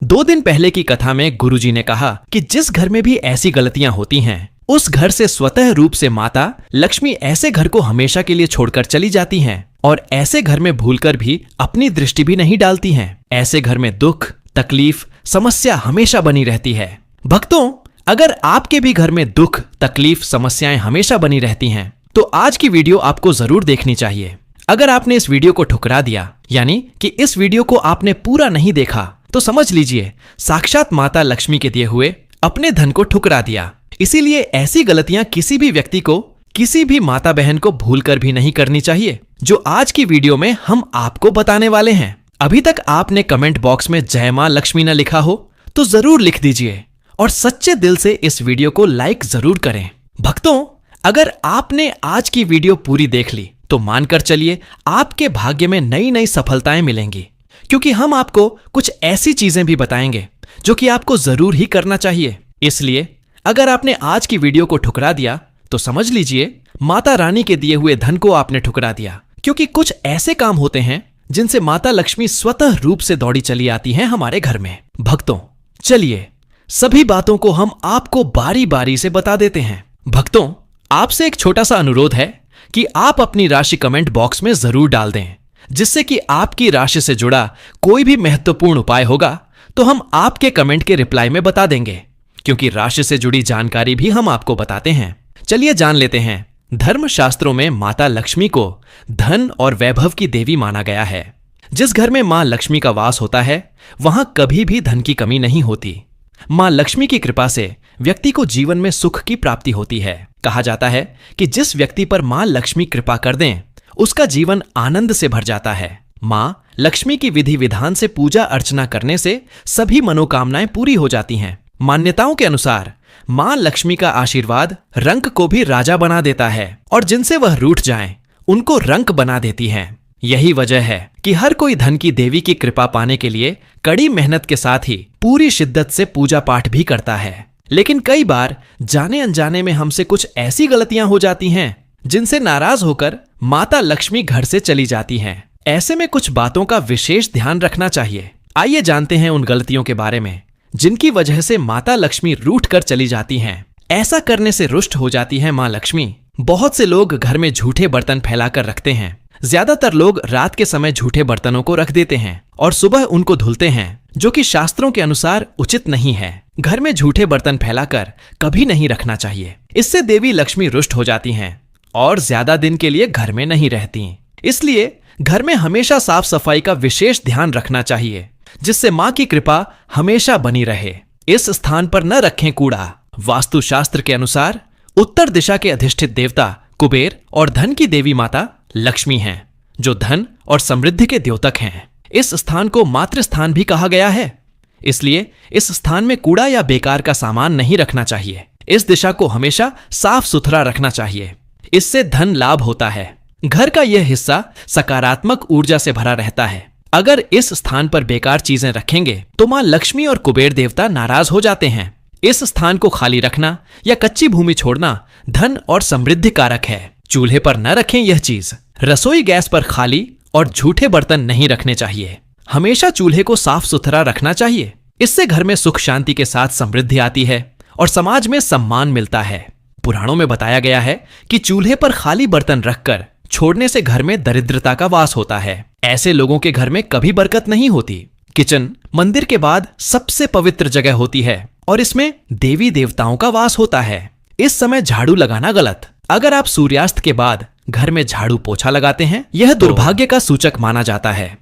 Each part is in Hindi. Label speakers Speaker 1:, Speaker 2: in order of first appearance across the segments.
Speaker 1: 2 दिन पहले की कथा में गुरुजी ने कहा कि जिस घर में भी ऐसी गलतियां होती हैं, उस घर से स्वतः रूप से माता लक्ष्मी ऐसे घर को हमेशा के लिए छोड़कर चली जाती हैं और ऐसे घर में भूलकर भी अपनी दृष्टि भी नहीं डालती हैं। ऐसे घर में दुख, तकलीफ, समस्या हमेशा बनी रहती है। भक्तों, अगर आपके भी घर में दुख, तकलीफ, समस्याएं हमेशा बनी रहती हैं, तो आज की वीडियो आपको जरूर देखनी चाहिए। अगर आपने इस वीडियो को ठुकरा दिया, यानी कि इस वीडियो को आपने पूरा नहीं देखा, तो समझ लीजिए साक्षात माता लक्ष्मी के दिए हुए अपने धन को ठुकरा दिया। इसीलिए ऐसी गलतियां किसी भी व्यक्ति को, किसी भी माता बहन को भूलकर भी नहीं करनी चाहिए, जो आज की वीडियो में हम आपको बताने वाले हैं। अभी तक आपने कमेंट बॉक्स में जय मां लक्ष्मी न लिखा हो तो जरूर लिख दीजिए और सच्चे दिल से इस वीडियो को लाइक जरूर करें। भक्तों, अगर आपने आज की वीडियो पूरी देख ली तो मानकर चलिए आपके भाग्य में नई नई सफलताएं मिलेंगी, क्योंकि हम आपको कुछ ऐसी चीजें भी बताएंगे जो कि आपको जरूर ही करना चाहिए। इसलिए अगर आपने आज की वीडियो को ठुकरा दिया तो समझ लीजिए माता रानी के दिए हुए धन को आपने ठुकरा दिया, क्योंकि कुछ ऐसे काम होते हैं जिनसे माता लक्ष्मी स्वतः रूप से दौड़ी चली आती हैं हमारे घर में। भक्तों, चलिए सभी बातों को हम आपको बारी बारी से बता देते हैं। भक्तों, आपसे एक छोटा सा अनुरोध है कि आप अपनी राशि कमेंट बॉक्स में जरूर डाल दें, जिससे कि आपकी राशि से जुड़ा कोई भी महत्वपूर्ण उपाय होगा तो हम आपके कमेंट के रिप्लाई में बता देंगे, क्योंकि राशि से जुड़ी जानकारी भी हम आपको बताते हैं। चलिए जान लेते हैं। धर्मशास्त्रों में माता लक्ष्मी को धन और वैभव की देवी माना गया है। जिस घर में मां लक्ष्मी का वास होता है, वहां कभी भी धन की कमी नहीं होती। मां लक्ष्मी की कृपा से व्यक्ति को जीवन में सुख की प्राप्ति होती है। कहा जाता है कि जिस व्यक्ति पर मां लक्ष्मी कृपा कर दें, उसका जीवन आनंद से भर जाता है। मां लक्ष्मी की विधि विधान से पूजा अर्चना करने से सभी मनोकामनाएं पूरी हो जाती हैं। मान्यताओं के अनुसार मां लक्ष्मी का आशीर्वाद रंक को भी राजा बना देता है और जिनसे वह रूठ जाएं, उनको रंक बना देती हैं। यही वजह है कि हर कोई धन की देवी की कृपा पाने के लिए कड़ी मेहनत के साथ ही पूरी शिद्दत से पूजा पाठ भी करता है। लेकिन कई बार जाने अनजाने में हमसे कुछ ऐसी गलतियां हो जाती हैं जिनसे नाराज होकर माता लक्ष्मी घर से चली जाती हैं। ऐसे में कुछ बातों का विशेष ध्यान रखना चाहिए। आइए जानते हैं उन गलतियों के बारे में जिनकी वजह से माता लक्ष्मी रूठ कर चली जाती हैं। ऐसा करने से रुष्ट हो जाती है मां लक्ष्मी। बहुत से लोग घर में झूठे बर्तन फैलाकर रखते हैं। ज्यादातर लोग रात के समय झूठे बर्तनों को रख देते हैं और सुबह उनको धुलते हैं, जो कि शास्त्रों के अनुसार उचित नहीं है। घर में झूठे बर्तन फैलाकर कभी नहीं रखना चाहिए। इससे देवी लक्ष्मी रुष्ट हो जाती हैं और ज्यादा दिन के लिए घर में नहीं रहती। इसलिए घर में हमेशा साफ सफाई का विशेष ध्यान रखना चाहिए, जिससे मां की कृपा हमेशा बनी रहे। इस स्थान पर न रखें कूड़ा। वास्तुशास्त्र के अनुसार उत्तर दिशा के अधिष्ठित देवता कुबेर और धन की देवी माता लक्ष्मी हैं, जो धन और समृद्धि के द्योतक हैं। इस स्थान को मातृ स्थान भी कहा गया है। इसलिए इस स्थान में कूड़ा या बेकार का सामान नहीं रखना चाहिए। इस दिशा को हमेशा साफ सुथरा रखना चाहिए। इससे धन लाभ होता है। घर का यह हिस्सा सकारात्मक ऊर्जा से भरा रहता है। अगर इस स्थान पर बेकार चीजें रखेंगे तो मां लक्ष्मी और कुबेर देवता नाराज हो जाते हैं। इस स्थान को खाली रखना या कच्ची भूमि छोड़ना धन और समृद्धि कारक है। चूल्हे पर न रखें यह चीज। रसोई गैस पर खाली और झूठे बर्तन नहीं रखने चाहिए। हमेशा चूल्हे को साफ सुथरा रखना चाहिए। इससे घर में सुख शांति के साथ समृद्धि आती है और समाज में सम्मान मिलता है। पुराणों में बताया गया है कि चूल्हे पर खाली बर्तन रखकर छोड़ने से घर में दरिद्रता का वास होता है। ऐसे लोगों के घर में कभी बरकत नहीं होती। किचन मंदिर के बाद सबसे पवित्र जगह होती है और इसमें देवी देवताओं का वास होता है। इस समय झाड़ू लगाना गलत। अगर आप सूर्यास्त के बाद घर में झाड़ू पोछा लगाते हैं, यह दुर्भाग्य का सूचक माना जाता है।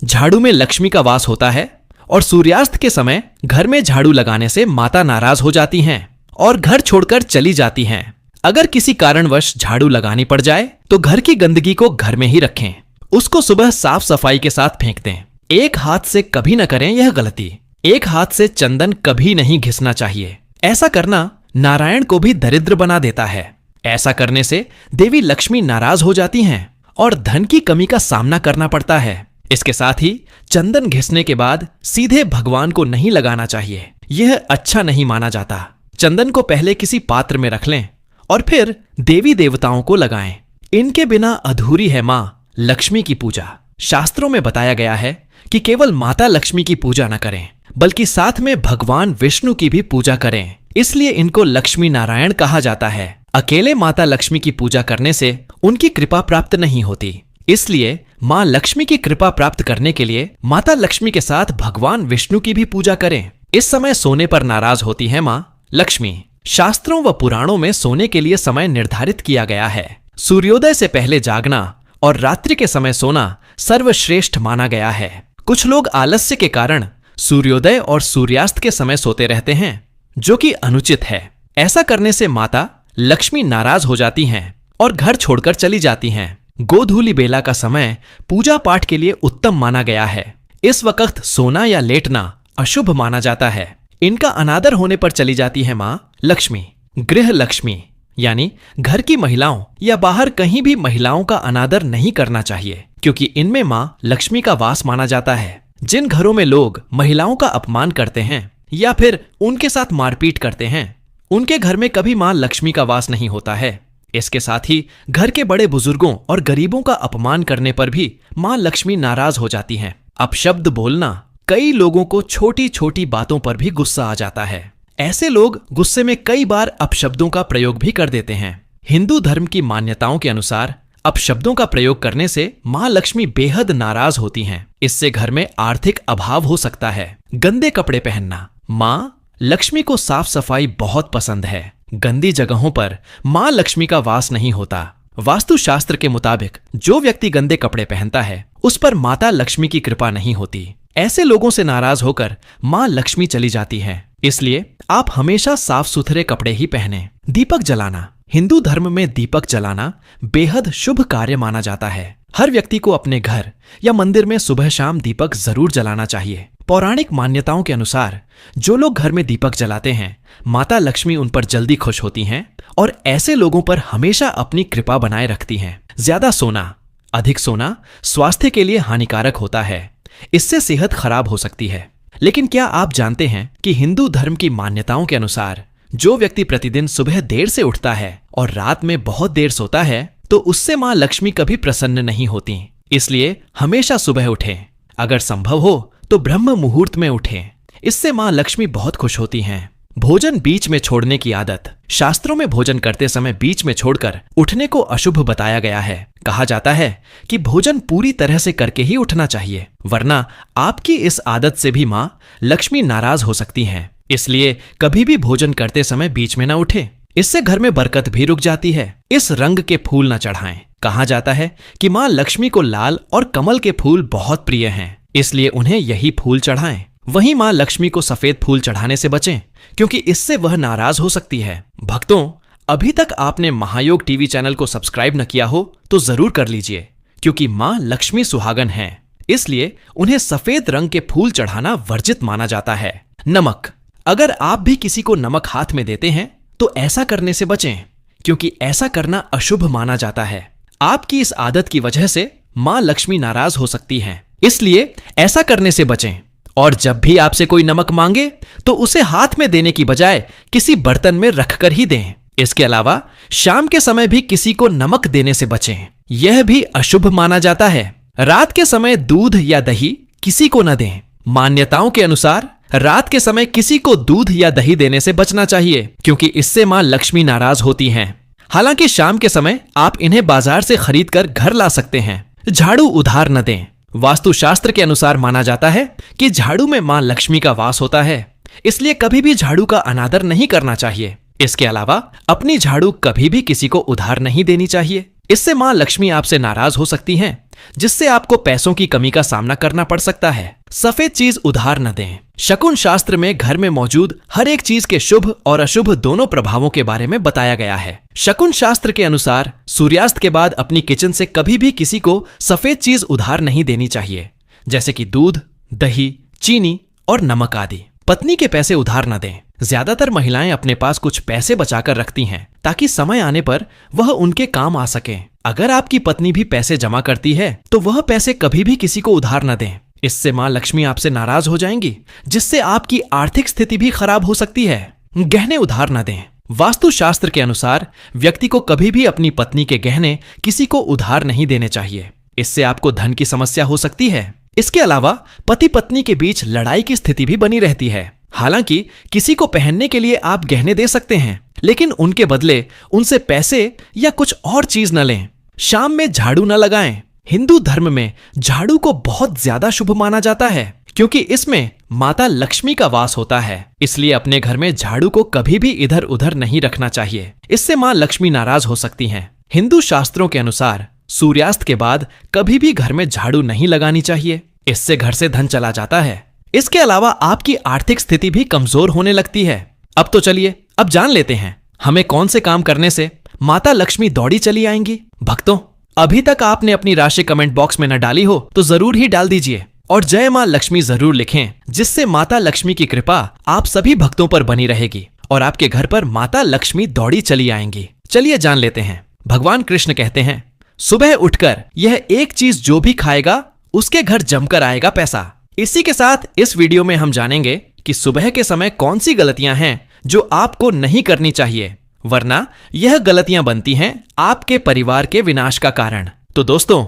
Speaker 1: झाड़ू में लक्ष्मी का वास होता है और सूर्यास्त के समय घर में झाड़ू लगाने से माता नाराज हो जाती हैं और घर छोड़कर चली जाती हैं। अगर किसी कारणवश झाड़ू लगानी पड़ जाए तो घर की गंदगी को घर में ही रखें। उसको सुबह साफ सफाई के साथ फेंक दें। एक हाथ से कभी न करें यह गलती। एक हाथ से चंदन कभी नहीं घिसना चाहिए। ऐसा करना नारायण को भी दरिद्र बना देता है। ऐसा करने से देवी लक्ष्मी नाराज हो जाती हैं और धन की कमी का सामना करना पड़ता है। इसके साथ ही चंदन घिसने के बाद सीधे भगवान को नहीं लगाना चाहिए। यह अच्छा नहीं माना जाता। चंदन को पहले किसी पात्र में रख लें और फिर देवी देवताओं को लगाएं। इनके बिना अधूरी है मां लक्ष्मी की पूजा। शास्त्रों में बताया गया है कि केवल माता लक्ष्मी की पूजा न करें, बल्कि साथ में भगवान विष्णु की भी पूजा करें। इसलिए इनको लक्ष्मी नारायण कहा जाता है। अकेले माता लक्ष्मी की पूजा करने से उनकी कृपा प्राप्त नहीं होती, इसलिए माँ लक्ष्मी की कृपा प्राप्त करने के लिए माता लक्ष्मी के साथ भगवान विष्णु की भी पूजा करें। इस समय सोने पर नाराज होती है माँ लक्ष्मी। शास्त्रों व पुराणों में सोने के लिए समय निर्धारित किया गया है। सूर्योदय से पहले जागना और रात्रि के समय सोना सर्वश्रेष्ठ माना गया है। कुछ लोग आलस्य के कारण सूर्योदय और सूर्यास्त के समय सोते रहते हैं, जो कि अनुचित है। ऐसा करने से माता लक्ष्मी नाराज हो जाती हैं और घर छोड़कर चली जाती हैं। गोधूली बेला का समय पूजा पाठ के लिए उत्तम माना गया है। इस वक्त सोना या लेटना अशुभ माना जाता है। इनका अनादर होने पर चली जाती है माँ लक्ष्मी। गृह लक्ष्मी यानी घर की महिलाओं या बाहर कहीं भी महिलाओं का अनादर नहीं करना चाहिए, क्योंकि इनमें माँ लक्ष्मी का वास माना जाता है। जिन घरों में लोग महिलाओं का अपमान करते हैं या फिर उनके साथ मारपीट करते हैं, उनके घर में कभी माँ लक्ष्मी का वास नहीं होता है। इसके साथ ही घर के बड़े बुजुर्गों और गरीबों का अपमान करने पर भी माँ लक्ष्मी नाराज हो जाती हैं। अपशब्द बोलना, कई लोगों को छोटी छोटी बातों पर भी गुस्सा आ जाता है। ऐसे लोग गुस्से में कई बार अपशब्दों का प्रयोग भी कर देते हैं। हिंदू धर्म की मान्यताओं के अनुसार अपशब्दों का प्रयोग करने से माँ लक्ष्मी बेहद नाराज होती हैं। इससे घर में आर्थिक अभाव हो सकता है। गंदे कपड़े पहनना, माँ लक्ष्मी को साफ सफाई बहुत पसंद है। गंदी जगहों पर माँ लक्ष्मी का वास नहीं होता। वास्तु शास्त्र के मुताबिक जो व्यक्ति गंदे कपड़े पहनता है उस पर माता लक्ष्मी की कृपा नहीं होती। ऐसे लोगों से नाराज होकर माँ लक्ष्मी चली जाती है। इसलिए आप हमेशा साफ सुथरे कपड़े ही पहने। दीपक जलाना, हिंदू धर्म में दीपक जलाना बेहद शुभ कार्य माना जाता है। हर व्यक्ति को अपने घर या मंदिर में सुबह शाम दीपक जरूर जलाना चाहिए। पौराणिक मान्यताओं के अनुसार जो लोग घर में दीपक जलाते हैं, माता लक्ष्मी उन पर जल्दी खुश होती हैं और ऐसे लोगों पर हमेशा अपनी कृपा बनाए रखती हैं। ज्यादा सोना, अधिक सोना स्वास्थ्य के लिए हानिकारक होता है। इससे सेहत खराब हो सकती है। लेकिन क्या आप जानते हैं कि हिंदू धर्म की मान्यताओं के अनुसार जो व्यक्ति प्रतिदिन सुबह देर से उठता है और रात में बहुत देर सोता है, तो उससे माँ लक्ष्मी कभी प्रसन्न नहीं होती। इसलिए हमेशा सुबह उठें। अगर संभव हो तो ब्रह्म मुहूर्त में उठें। इससे माँ लक्ष्मी बहुत खुश होती हैं। भोजन बीच में छोड़ने की आदत, शास्त्रों में भोजन करते समय बीच में छोड़कर उठने को अशुभ बताया गया है। कहा जाता है कि भोजन पूरी तरह से करके ही उठना चाहिए, वरना आपकी इस आदत से भी माँ लक्ष्मी नाराज हो सकती हैं। इसलिए कभी भी भोजन करते समय बीच में न उठे। इससे घर में बरकत भी रुक जाती है। इस रंग के फूल न चढ़ाएं। कहा जाता है कि माँ लक्ष्मी को लाल और कमल के फूल बहुत प्रिय हैं, इसलिए उन्हें यही फूल चढ़ाएं। वहीं माँ लक्ष्मी को सफेद फूल चढ़ाने से बचें, क्योंकि इससे वह नाराज हो सकती है। भक्तों, अभी तक आपने महायोग टीवी चैनल को सब्सक्राइब न किया हो तो जरूर कर लीजिए, क्योंकि माँ लक्ष्मी सुहागन हैं, इसलिए उन्हें सफेद रंग के फूल चढ़ाना वर्जित माना जाता है। नमक, अगर आप भी किसी को नमक हाथ में देते हैं तो ऐसा करने से बचें, क्योंकि ऐसा करना अशुभ माना जाता है। आपकी इस आदत की वजह से माँ लक्ष्मी नाराज हो सकती हैं, इसलिए ऐसा करने से बचें। और जब भी आपसे कोई नमक मांगे तो उसे हाथ में देने की बजाय किसी बर्तन में रखकर ही दें। इसके अलावा शाम के समय भी किसी को नमक देने से बचें, यह भी अशुभ माना जाता है। रात के समय दूध या दही किसी को न दें। मान्यताओं के अनुसार रात के समय किसी को दूध या दही देने से बचना चाहिए, क्योंकि इससे माँ लक्ष्मी नाराज होती हैं। हालांकि शाम के समय आप इन्हें बाजार से खरीद कर घर ला सकते हैं। झाड़ू उधार न दें। वास्तु शास्त्र के अनुसार माना जाता है कि झाड़ू में माँ लक्ष्मी का वास होता है, इसलिए कभी भी झाड़ू का अनादर नहीं करना चाहिए। इसके अलावा अपनी झाड़ू कभी भी किसी को उधार नहीं देनी चाहिए। इससे माँ लक्ष्मी आपसे नाराज हो सकती हैं, जिससे आपको पैसों की कमी का सामना करना पड़ सकता है। सफेद चीज उधार न दें। शकुन शास्त्र में घर में मौजूद हर एक चीज के शुभ और अशुभ दोनों प्रभावों के बारे में बताया गया है। शकुन शास्त्र के अनुसार सूर्यास्त के बाद अपनी किचन से कभी भी किसी को सफेद चीज उधार नहीं देनी चाहिए, जैसे कि दूध, दही, चीनी और नमक आदि। पत्नी के पैसे उधार न दें। ज्यादातर महिलाएं अपने पास कुछ पैसे बचाकर रखती हैं, ताकि समय आने पर वह उनके काम आ सके। अगर आपकी पत्नी भी पैसे जमा करती है तो वह पैसे कभी भी किसी को उधार न दें। इससे माँ लक्ष्मी आपसे नाराज हो जाएंगी, जिससे आपकी आर्थिक स्थिति भी खराब हो सकती है। गहने उधार न दें। वास्तु शास्त्र के अनुसार व्यक्ति को कभी भी अपनी पत्नी के गहने किसी को उधार नहीं देने चाहिए। इससे आपको धन की समस्या हो सकती है। इसके अलावा पति पत्नी के बीच लड़ाई की स्थिति भी बनी रहती है। हालांकि किसी को पहनने के लिए आप गहने दे सकते हैं, लेकिन उनके बदले उनसे पैसे या कुछ और चीज न लें। शाम में झाड़ू न लगाएं। हिंदू धर्म में झाड़ू को बहुत ज्यादा शुभ माना जाता है, क्योंकि इसमें माता लक्ष्मी का वास होता है। इसलिए अपने घर में झाड़ू को कभी भी इधर उधर नहीं रखना चाहिए, इससे मां लक्ष्मी नाराज हो सकती हैं। हिंदू शास्त्रों के अनुसार सूर्यास्त के बाद कभी भी घर में झाड़ू नहीं लगानी चाहिए, इससे घर से धन चला जाता है। इसके अलावा आपकी आर्थिक स्थिति भी कमजोर होने लगती है। अब तो चलिए अब जान लेते हैं हमें कौन से काम करने से माता लक्ष्मी दौड़ी चली आएंगी। भक्तों, अभी तक आपने अपनी राशि कमेंट बॉक्स में न डाली हो तो जरूर ही डाल दीजिए और जय मां लक्ष्मी जरूर लिखें, जिससे माता लक्ष्मी की कृपा आप सभी भक्तों पर बनी रहेगी और आपके घर पर माता लक्ष्मी दौड़ी चली आएंगी। चलिए जान लेते हैं। भगवान कृष्ण कहते हैं, सुबह उठकर यह एक चीज जो भी खाएगा उसके घर जमकर आएगा पैसा। इसी के साथ इस वीडियो में हम जानेंगे कि सुबह के समय कौन सी गलतियां हैं जो आपको नहीं करनी चाहिए, वरना यह गलतियां बनती हैं आपके परिवार के विनाश का कारण। तो दोस्तों,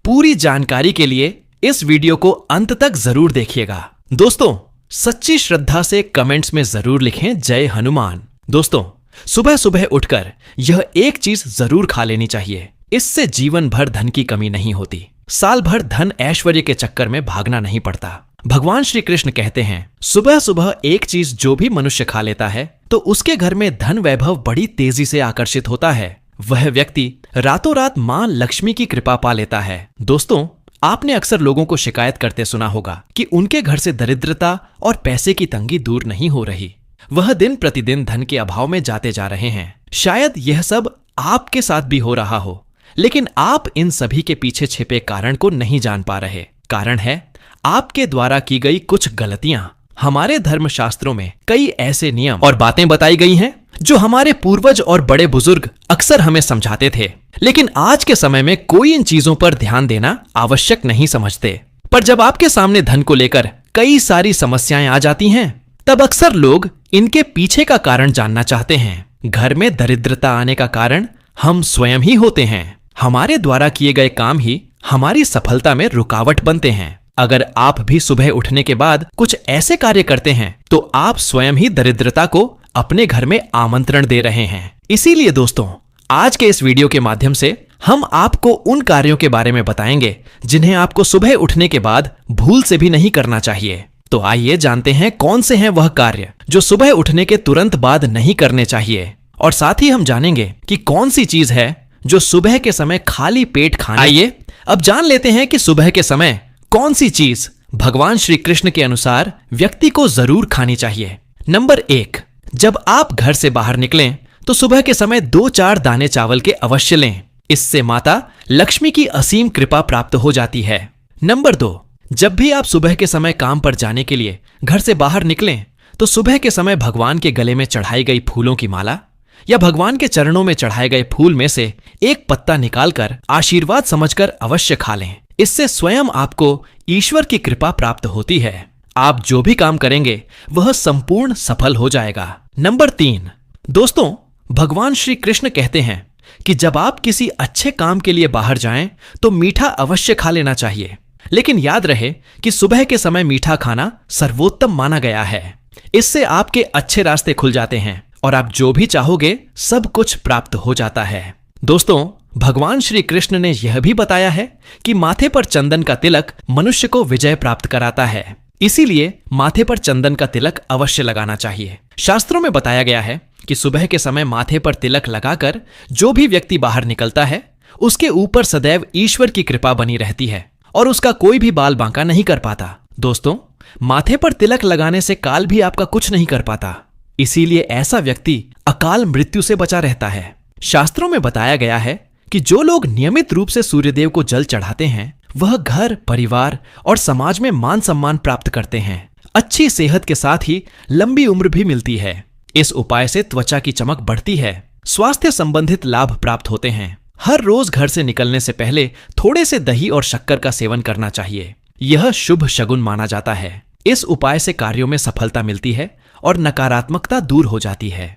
Speaker 1: पूरी जानकारी के लिए इस वीडियो को अंत तक जरूर देखिएगा। दोस्तों, सच्ची श्रद्धा से कमेंट्स में जरूर लिखें जय हनुमान। दोस्तों, सुबह सुबह उठकर यह एक चीज जरूर खा लेनी चाहिए, इससे जीवन भर धन की कमी नहीं होती, साल भर धन ऐश्वर्य के चक्कर में भागना नहीं पड़ता। भगवान श्री कृष्ण कहते हैं, सुबह सुबह एक चीज जो भी मनुष्य खा लेता है तो उसके घर में धन वैभव बड़ी तेजी से आकर्षित होता है। वह व्यक्ति रातों रात मां लक्ष्मी की कृपा पा लेता है। दोस्तों, आपने अक्सर लोगों को शिकायत करते सुना होगा कि उनके घर से दरिद्रता और पैसे की तंगी दूर नहीं हो रही, वह दिन प्रतिदिन धन के अभाव में जाते जा रहे हैं। शायद यह सब आपके साथ भी हो रहा हो, लेकिन आप इन सभी के पीछे छिपे कारण को नहीं जान पा रहे। कारण है आपके द्वारा की गई कुछ गलतियां। हमारे धर्मशास्त्रों में कई ऐसे नियम और बातें बताई गई हैं जो हमारे पूर्वज और बड़े बुजुर्ग अक्सर हमें समझाते थे, लेकिन आज के समय में कोई इन चीजों पर ध्यान देना आवश्यक नहीं समझते। पर जब आपके सामने धन को लेकर कई सारी समस्याएं आ जाती हैं, तब अक्सर लोग इनके पीछे का कारण जानना चाहते हैं। घर में दरिद्रता आने का कारण हम स्वयं ही होते हैं। हमारे द्वारा किए गए काम ही हमारी सफलता में रुकावट बनते हैं। अगर आप भी सुबह उठने के बाद कुछ ऐसे कार्य करते हैं तो आप स्वयं ही दरिद्रता को अपने घर में आमंत्रण दे रहे हैं। इसीलिए दोस्तों, आज के इस वीडियो के माध्यम से हम आपको उन कार्यों के बारे में बताएंगे जिन्हें आपको सुबह उठने के बाद भूल से भी नहीं करना चाहिए। तो आइए जानते हैं कौन से हैं वह कार्य जो सुबह उठने के तुरंत बाद नहीं करने चाहिए, और साथ ही हम जानेंगे कि कौन सी चीज है जो सुबह के समय खाली पेट खाना। आइए अब जान लेते हैं कि सुबह के समय कौन सी चीज भगवान श्री कृष्ण के अनुसार व्यक्ति को जरूर खानी चाहिए। नंबर 1, जब आप घर से बाहर निकलें तो सुबह के समय 2-4 दाने चावल के अवश्य लें, इससे माता लक्ष्मी की असीम कृपा प्राप्त हो जाती है। नंबर 2, जब भी आप सुबह के समय काम पर जाने के लिए घर से बाहर निकलें तो सुबह के समय भगवान के गले में चढ़ाई गई फूलों की माला या भगवान के चरणों में चढ़ाए गए फूल में से एक पत्ता निकालकर आशीर्वाद समझकर अवश्य खा लें। इससे स्वयं आपको ईश्वर की कृपा प्राप्त होती है। आप जो भी काम करेंगे वह संपूर्ण सफल हो जाएगा। नंबर 3, दोस्तों, भगवान श्री कृष्ण कहते हैं कि जब आप किसी अच्छे काम के लिए बाहर जाएं तो मीठा अवश्य खा लेना चाहिए, लेकिन याद रहे कि सुबह के समय मीठा खाना सर्वोत्तम माना गया है। इससे आपके अच्छे रास्ते खुल जाते हैं और आप जो भी चाहोगे सब कुछ प्राप्त हो जाता है। दोस्तों, भगवान श्री कृष्ण ने यह भी बताया है कि माथे पर चंदन का तिलक मनुष्य को विजय प्राप्त कराता है, इसीलिए माथे पर चंदन का तिलक अवश्य लगाना चाहिए। शास्त्रों में बताया गया है कि सुबह के समय माथे पर तिलक लगाकर जो भी व्यक्ति बाहर निकलता है उसके ऊपर सदैव ईश्वर की कृपा बनी रहती है और उसका कोई भी बाल बांका नहीं कर पाता। दोस्तों, माथे पर तिलक लगाने से काल भी आपका कुछ नहीं कर पाता, इसीलिए ऐसा व्यक्ति अकाल मृत्यु से बचा रहता है। शास्त्रों में बताया गया है कि जो लोग नियमित रूप से सूर्यदेव को जल चढ़ाते हैं वह घर, परिवार और समाज में मान सम्मान प्राप्त करते हैं। अच्छी सेहत के साथ ही लंबी उम्र भी मिलती है। इस उपाय से त्वचा की चमक बढ़ती है, स्वास्थ्य संबंधित लाभ प्राप्त होते हैं। हर रोज घर से निकलने से पहले थोड़े से दही और शक्कर का सेवन करना चाहिए, यह शुभ शगुन माना जाता है। इस उपाय से कार्यों में सफलता मिलती है और नकारात्मकता दूर हो जाती है।